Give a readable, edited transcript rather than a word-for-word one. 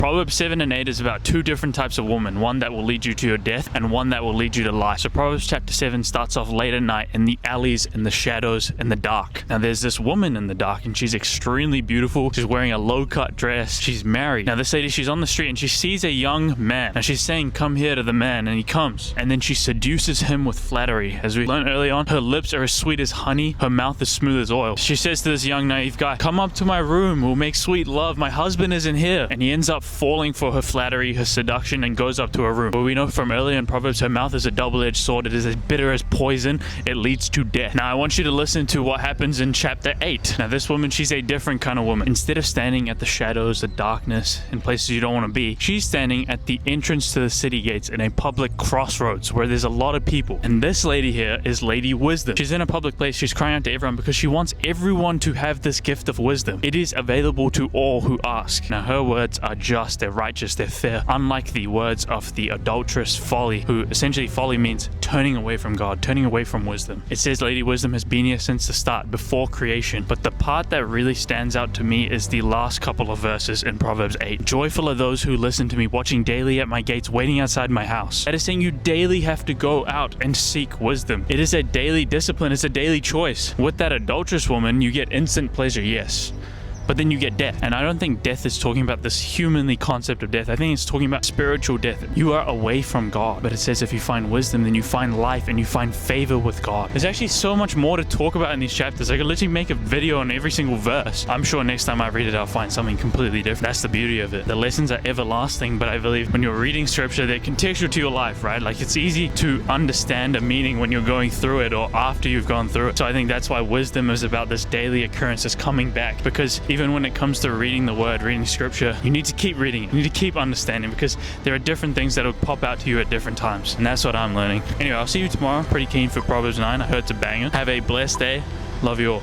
Proverbs 7 and 8 is about two different types of women, one that will lead you to your death and one that will lead you to life. So Proverbs chapter 7 starts off late at night in the alleys, in the shadows, in the dark. Now there's this woman in the dark and she's extremely beautiful. She's wearing a low-cut dress. She's married. Now this lady, she's on the street and she sees a young man. Now she's saying, "Come here," to the man, and he comes. And then she seduces him with flattery. As we learned early on, her lips are as sweet as honey. Her mouth is smooth as oil. She says to this young naive guy, "Come up to my room. We'll make sweet love. My husband isn't here." And he ends up falling for her flattery, her seduction, and goes up to her room. But we know from earlier in Proverbs, her mouth is a double-edged sword. It is as bitter as poison. It leads to death. Now I want you to listen to what happens in chapter 8. Now this woman, she's a different kind of woman. Instead of standing at the shadows, the darkness, in places you don't want to be, she's standing at the entrance to the city gates in a public crossroads where there's a lot of people. And this lady here is Lady Wisdom. She's in a public place. She's crying out to everyone because she wants everyone to have this gift of wisdom. It is available to all who ask. Now her words are just, they're righteous, they're fair, unlike the words of the adulteress Folly, who essentially folly means turning away from God, turning away from wisdom. It says Lady Wisdom has been here since the start, before creation. But the part that really stands out to me is the last couple of verses in Proverbs 8. "Joyful are those who listen to me, watching daily at my gates, waiting outside my house." That is saying you daily have to go out and seek wisdom. It is a daily discipline. It's a daily choice. With that adulterous woman, you get instant pleasure, yes, but then you get death. And I don't think death is talking about this humanly concept of death. I think it's talking about spiritual death. You are away from God. But it says if you find wisdom, then you find life and you find favor with God. There's actually so much more to talk about in these chapters. I could literally make a video on every single verse. I'm sure next time I read it, I'll find something completely different. That's the beauty of it. The lessons are everlasting, but I believe when you're reading scripture, they're contextual to your life, right? Like it's easy to understand a meaning when you're going through it or after you've gone through it. So I think that's why wisdom is about this daily occurrence, this coming back, because even when it comes to reading the word, reading scripture, you need to keep reading it. You need to keep understanding because there are different things that will pop out to you at different times. And that's what I'm learning. Anyway, I'll see you tomorrow. Pretty keen for Proverbs 9. I heard it's a banger. Have a blessed day. Love you all.